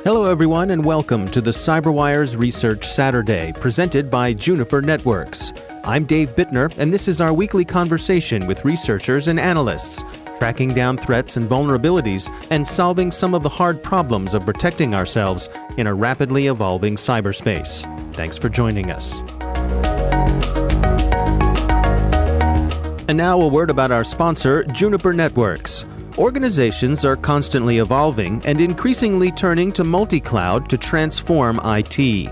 Hello everyone and welcome to the CyberWire's Research Saturday, presented by Juniper Networks. I'm Dave Bittner, and this is our weekly conversation with researchers and analysts, tracking down threats and vulnerabilities and solving some of the hard problems of protecting ourselves in a rapidly evolving cyberspace. Thanks for joining us. And now a word about our sponsor, Juniper Networks. Organizations are constantly evolving and increasingly turning to multi-cloud to transform IT.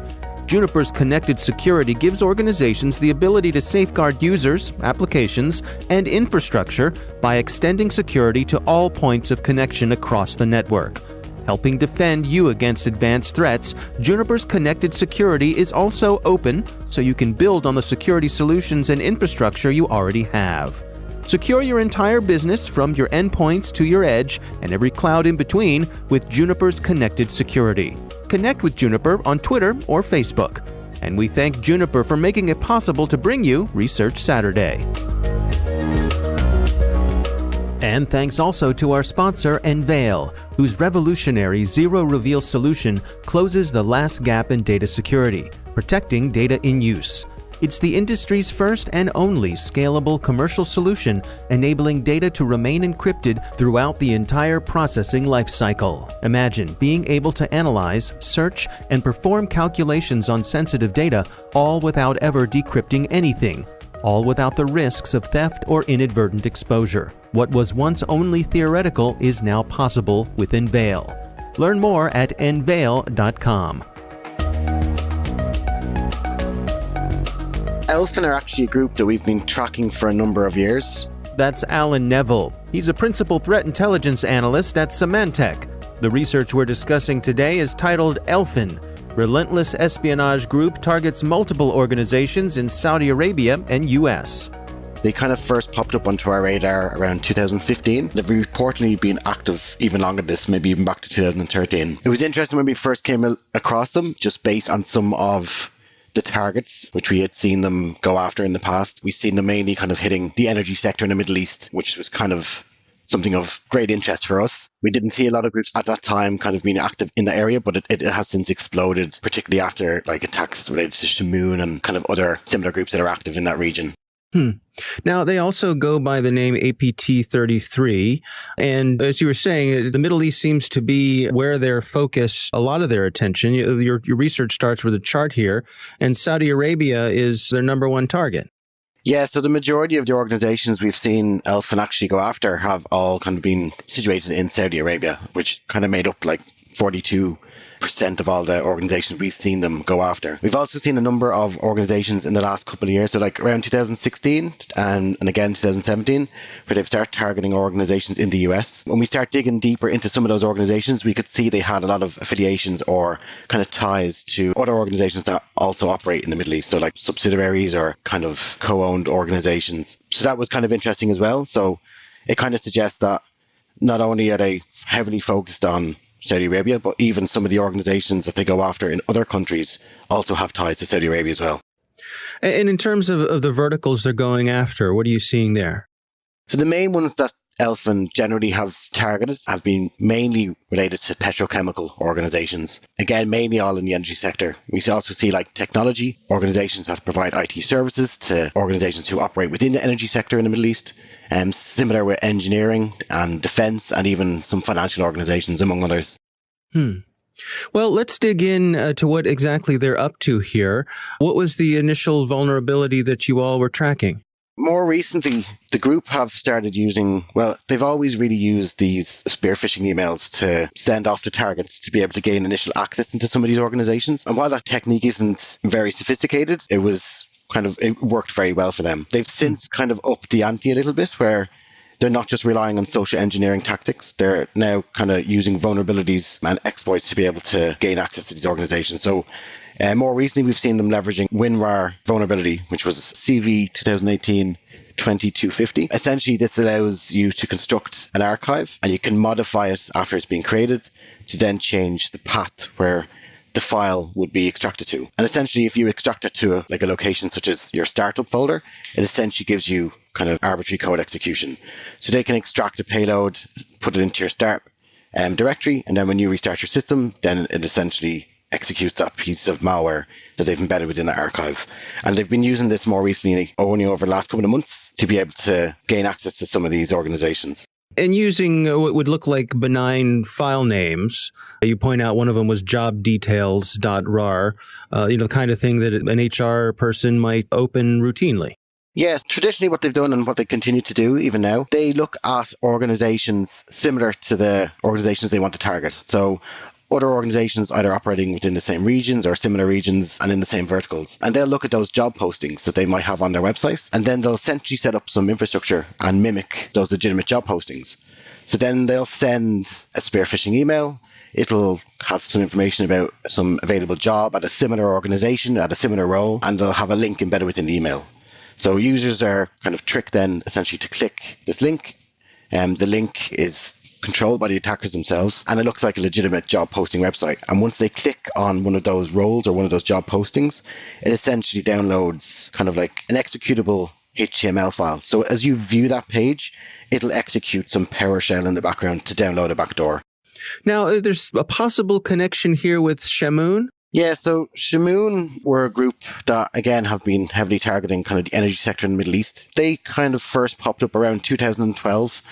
Juniper's connected security gives organizations the ability to safeguard users, applications, and infrastructure by extending security to all points of connection across the network. Helping defend you against advanced threats, Juniper's connected security is also open, so you can build on the security solutions and infrastructure you already have. Secure your entire business from your endpoints to your edge and every cloud in between with Juniper's connected security. Connect with Juniper on Twitter or Facebook. And we thank Juniper for making it possible to bring you Research Saturday. And thanks also to our sponsor, Neville, whose revolutionary zero-reveal solution closes the last gap in data security, protecting data in use. It's the industry's first and only scalable commercial solution, enabling data to remain encrypted throughout the entire processing lifecycle. Imagine being able to analyze, search, and perform calculations on sensitive data, all without ever decrypting anything, all without the risks of theft or inadvertent exposure. What was once only theoretical is now possible with Neville. Learn more at neville.com. Elfin are actually a group that we've been tracking for a number of years. That's Alan Neville. He's a principal threat intelligence analyst at Symantec. The research we're discussing today is titled Elfin. Relentless espionage group targets multiple organizations in Saudi Arabia and US. They kind of first popped up onto our radar around 2015. They've reportedly been active even longer than this, maybe even back to 2013. It was interesting when we first came across them, just based on some of the targets which we had seen them go after in the past. We've seen them mainly kind of hitting the energy sector in the Middle East, which was kind of something of great interest for us. We didn't see a lot of groups at that time kind of being active in the area, but it has since exploded, particularly after like attacks related to Shamoon and kind of other similar groups that are active in that region. Now, they also go by the name APT 33. And as you were saying, the Middle East seems to be where their focus, a lot of their attention. Your research starts with a chart here, and Saudi Arabia is their number one target. Yeah, so the majority of the organizations we've seen Elfin actually go after have all kind of been situated in Saudi Arabia, which kind of made up like 42% of all the organizations we've seen them go after. We've also seen a number of organizations in the last couple of years, so like around 2016 and again 2017, where they've started targeting organizations in the US. When we start digging deeper into some of those organizations, we could see they had a lot of affiliations or kind of ties to other organizations that also operate in the Middle East, so like subsidiaries or kind of co-owned organizations. So that was kind of interesting as well. So it kind of suggests that not only are they heavily focused on Saudi Arabia, but even some of the organizations that they go after in other countries also have ties to Saudi Arabia as well. And in terms of the verticals they're going after, what are you seeing there? So the main ones that Elfin generally have targeted have been mainly related to petrochemical organizations. Again, mainly all in the energy sector. We also see like technology organizations that provide IT services to organizations who operate within the energy sector in the Middle East. Similar with engineering and defense and even some financial organizations, among others. Well, let's dig in to what exactly they're up to here. What was the initial vulnerability that you all were tracking? More recently, the group have started using, well, they've always really used these spear phishing emails to send off to targets to be able to gain initial access into some of these organizations. And while that technique isn't very sophisticated, it worked very well for them. They've since kind of upped the ante a little bit, where they're not just relying on social engineering tactics. They're now kind of using vulnerabilities and exploits to be able to gain access to these organizations. So more recently, we've seen them leveraging WinRAR vulnerability, which was CV 2018-2250. Essentially, this allows you to construct an archive, and you can modify it after it's been created to then change the path where the file would be extracted to. And essentially, if you extract it to a location such as your startup folder, it essentially gives you kind of arbitrary code execution. So they can extract a payload, put it into your start directory, and then when you restart your system, then it essentially executes that piece of malware that they've embedded within the archive. And they've been using this more recently, only over the last couple of months, to be able to gain access to some of these organizations. And using what would look like benign file names, you point out one of them was jobdetails.rar, the kind of thing that an HR person might open routinely. Yes, traditionally what they've done and what they continue to do even now, they look at organizations similar to the organizations they want to target. So other organizations either operating within the same regions or similar regions and in the same verticals. And they'll look at those job postings that they might have on their website, and then they'll essentially set up some infrastructure and mimic those legitimate job postings. So then they'll send a spear phishing email. It'll have some information about some available job at a similar organization, at a similar role, and they'll have a link embedded within the email. So users are kind of tricked then essentially to click this link. The link is controlled by the attackers themselves, and it looks like a legitimate job posting website. And once they click on one of those roles or one of those job postings, it essentially downloads kind of like an executable HTML file. So as you view that page, it'll execute some PowerShell in the background to download a backdoor. Now, there's a possible connection here with Shamoon. Yeah, so Shamoon were a group that, again, have been heavily targeting kind of the energy sector in the Middle East. They kind of first popped up around 2012,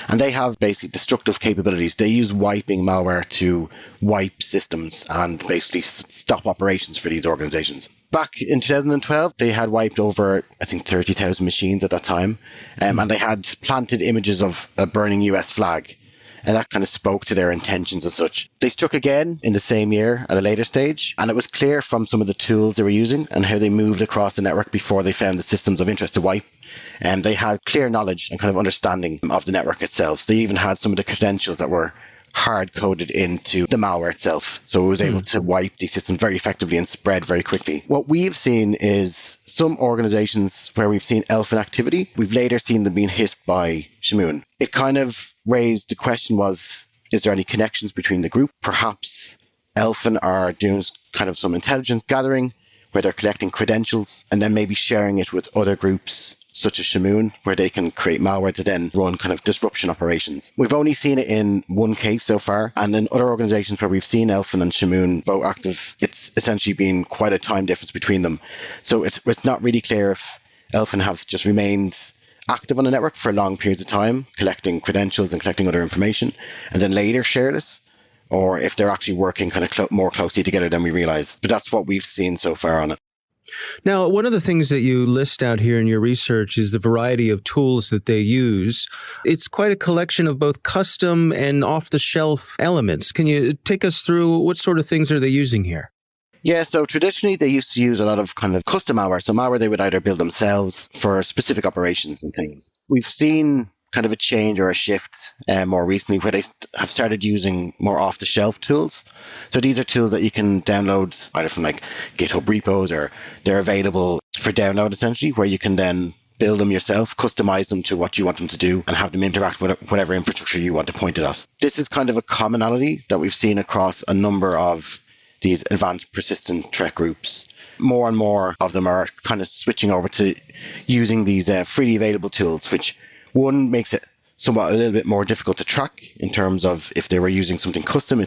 and they have basically destructive capabilities. They use wiping malware to wipe systems and basically stop operations for these organizations. Back in 2012, they had wiped over, I think, 30,000 machines at that time, and they had planted images of a burning US flag. And that kind of spoke to their intentions as such. They struck again in the same year at a later stage, and it was clear from some of the tools they were using and how they moved across the network before they found the systems of interest to wipe. And they had clear knowledge and kind of understanding of the network itself. They even had some of the credentials that were hard-coded into the malware itself. So it was able to wipe these systems very effectively and spread very quickly. What we've seen is some organizations where we've seen Elfin activity, we've later seen them being hit by Shamoon. It kind of raised the question was, is there any connections between the group? Perhaps Elfin are doing kind of some intelligence gathering where they're collecting credentials and then maybe sharing it with other groups such as Shamoon, where they can create malware to then run kind of disruption operations. We've only seen it in one case so far, and in other organizations where we've seen Elfin and Shamoon both active, it's essentially been quite a time difference between them. So it's not really clear if Elfin have just remained active on the network for long periods of time, collecting credentials and collecting other information, and then later shared it, or if they're actually working kind of more closely together than we realize. But that's what we've seen so far on it. Now, one of the things that you list out here in your research is the variety of tools that they use. It's quite a collection of both custom and off-the-shelf elements. Can you take us through what sort of things are they using here? Yeah, so traditionally they used to use a lot of kind of custom malware. So malware they would either build themselves for specific operations and things. We've seen kind of a change or a shift more recently where they have started using more off-the-shelf tools. So these are tools that you can download either from like GitHub repos, or they're available for download essentially, where you can then build them yourself, customize them to what you want them to do, and have them interact with whatever infrastructure you want to point it at. This is kind of a commonality that we've seen across a number of these advanced persistent threat groups. More and more of them are kind of switching over to using these freely available tools, which one makes it somewhat a little bit more difficult to track in terms of if they were using something custom.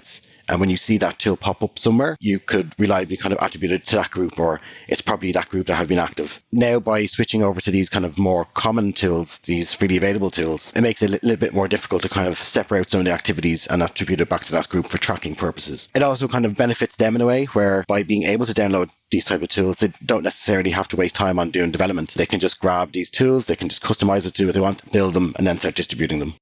And when you see that tool pop up somewhere, you could reliably kind of attribute it to that group, or it's probably that group that have been active. Now, by switching over to these kind of more common tools, these freely available tools, it makes it a little bit more difficult to kind of separate some of the activities and attribute it back to that group for tracking purposes. It also kind of benefits them in a way where by being able to download these type of tools, they don't necessarily have to waste time on doing development. They can just grab these tools, they can just customize it to what they want, build them, and then start distributing them.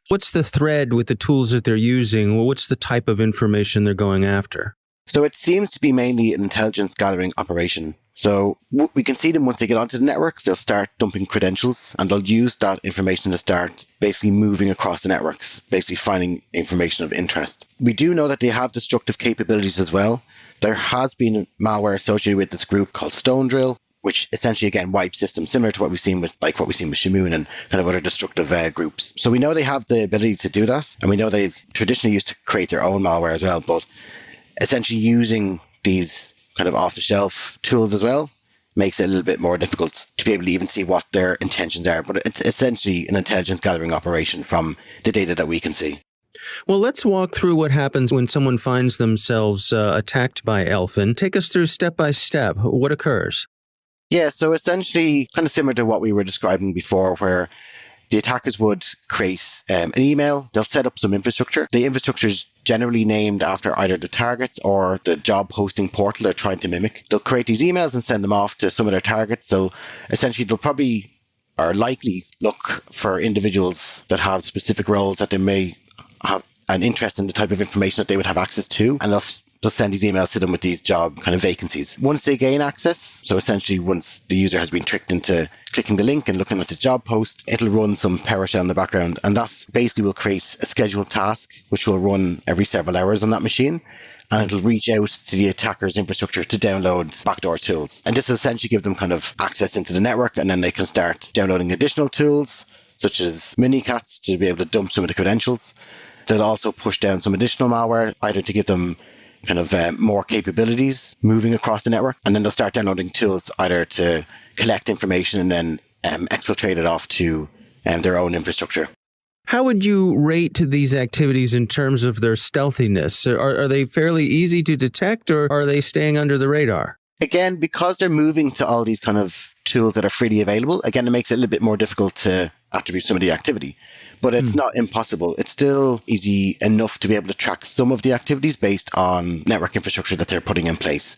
What's the thread with the tools that they're using? What's the type of information they're going after? So it seems to be mainly an intelligence gathering operation. So we can see them once they get onto the networks, they'll start dumping credentials, and they'll use that information to start basically moving across the networks, basically finding information of interest. We do know that they have destructive capabilities as well. There has been malware associated with this group called Stone Drill, which essentially, again, wipes systems, similar to what we've seen with Shamoon and kind of other destructive groups. So we know they have the ability to do that, and we know they traditionally used to create their own malware as well, but essentially using these kind of off-the-shelf tools as well makes it a little bit more difficult to be able to even see what their intentions are. But it's essentially an intelligence gathering operation from the data that we can see. Well, let's walk through what happens when someone finds themselves attacked by Elfin. Take us through step by step. What occurs? Yeah, so essentially kind of similar to what we were describing before, where the attackers would create an email. They'll set up some infrastructure. The infrastructure is generally named after either the targets or the job posting portal they're trying to mimic. They'll create these emails and send them off to some of their targets. So essentially, they'll probably or likely look for individuals that have specific roles that they may have an interest in the type of information that they would have access to, and they'll send these emails to them with these job kind of vacancies. Once they gain access, so essentially once the user has been tricked into clicking the link and looking at the job post, it'll run some PowerShell in the background, and that basically will create a scheduled task which will run every several hours on that machine, and it'll reach out to the attacker's infrastructure to download backdoor tools. And this will essentially give them kind of access into the network, and then they can start downloading additional tools such as minicats to be able to dump some of the credentials. They'll also push down some additional malware, either to give them kind of more capabilities moving across the network, and then they'll start downloading tools either to collect information and then exfiltrate it off to their own infrastructure. How would you rate these activities in terms of their stealthiness? Are they fairly easy to detect, or are they staying under the radar? Again, because they're moving to all these kind of tools that are freely available, again, it makes it a little bit more difficult to attribute some of the activity. But it's not impossible. It's still easy enough to be able to track some of the activities based on network infrastructure that they're putting in place.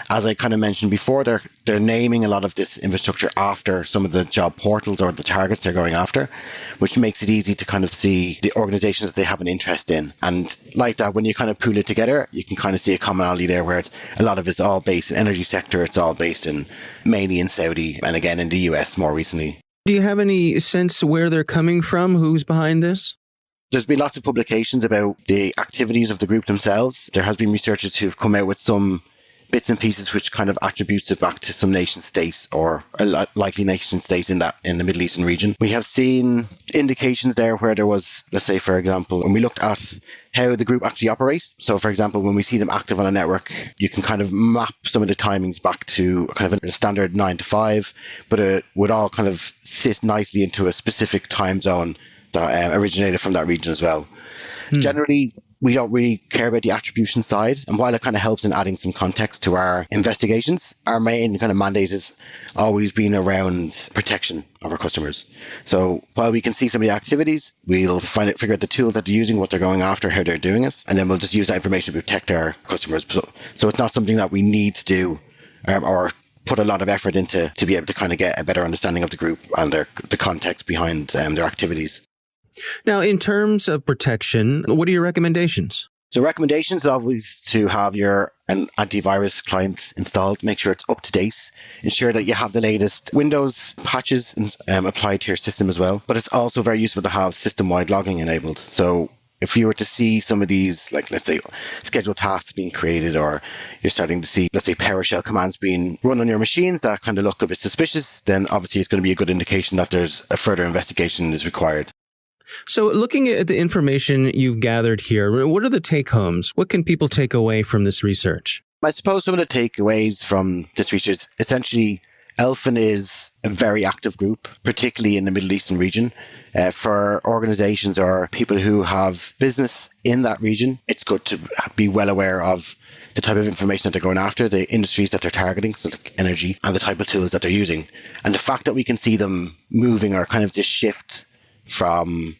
As I kind of mentioned before, they're naming a lot of this infrastructure after some of the job portals or the targets they're going after, which makes it easy to kind of see the organizations that they have an interest in. And like that, when you kind of pool it together, you can kind of see a commonality there where a lot of it's all based in energy sector. It's all based mainly in Saudi and again in the US more recently. Do you have any sense where they're coming from? Who's behind this? There's been lots of publications about the activities of the group themselves. There has been researchers who've come out with some bits and pieces which kind of attributes it back to some nation states or a likely nation state in the Middle Eastern region. We have seen indications there where there was, let's say, for example, when we looked at how the group actually operates. So, for example, when we see them active on a network, you can kind of map some of the timings back to kind of a standard 9 to 5, but it would all kind of sit nicely into a specific time zone that originated from that region as well. Generally, we don't really care about the attribution side. And while it kind of helps in adding some context to our investigations, our main kind of mandate has always been around protection of our customers. So while we can see some of the activities, we'll figure out the tools that they're using, what they're going after, how they're doing it, and then we'll just use that information to protect our customers. So it's not something that we need to do or put a lot of effort into to be able to kind of get a better understanding of the group and the context behind their activities. Now, in terms of protection, what are your recommendations? So recommendations are always to have your antivirus client installed, make sure it's up to date, ensure that you have the latest Windows patches applied to your system as well. But it's also very useful to have system-wide logging enabled. So if you were to see some of these, like let's say scheduled tasks being created, or you're starting to see, let's say, PowerShell commands being run on your machines that kind of look a bit suspicious, then obviously it's going to be a good indication that there's a further investigation is required. So looking at the information you've gathered here, what are the take-homes? What can people take away from this research? I suppose some of the takeaways from this research, essentially, Elfin is a very active group, particularly in the Middle Eastern region. For organizations or people who have business in that region, it's good to be well aware of the type of information that they're going after, the industries that they're targeting, so like energy, and the type of tools that they're using. And the fact that we can see them moving, or kind of this shift from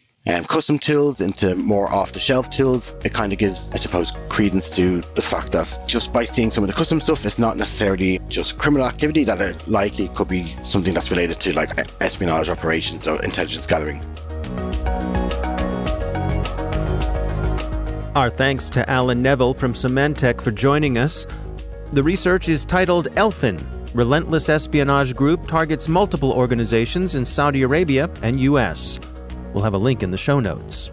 custom tools into more off-the-shelf tools, it kind of gives, I suppose, credence to the fact that just by seeing some of the custom stuff, it's not necessarily just criminal activity, that it likely could be something that's related to like espionage operations or intelligence gathering. Our thanks to Alan Neville from Symantec for joining us. The research is titled Elfin. Relentless Espionage Group targets multiple organizations in Saudi Arabia and US. We'll have a link in the show notes.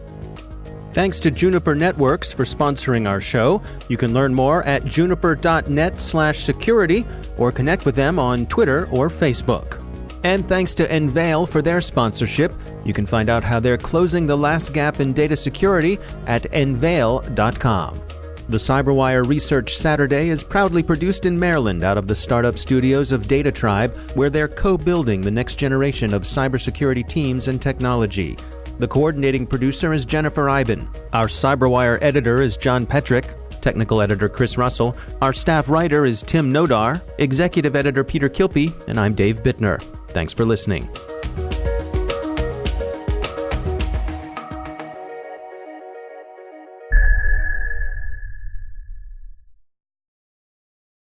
Thanks to Juniper Networks for sponsoring our show. You can learn more at juniper.net/security or connect with them on Twitter or Facebook. And thanks to Neville for their sponsorship. You can find out how they're closing the last gap in data security at neville.com. The CyberWire Research Saturday is proudly produced in Maryland out of the startup studios of Data Tribe, where they're co-building the next generation of cybersecurity teams and technology. The coordinating producer is Jennifer Iben. Our CyberWire editor is John Petrick. Technical editor Chris Russell. Our staff writer is Tim Nodar. Executive editor Peter Kilpie. And I'm Dave Bittner. Thanks for listening.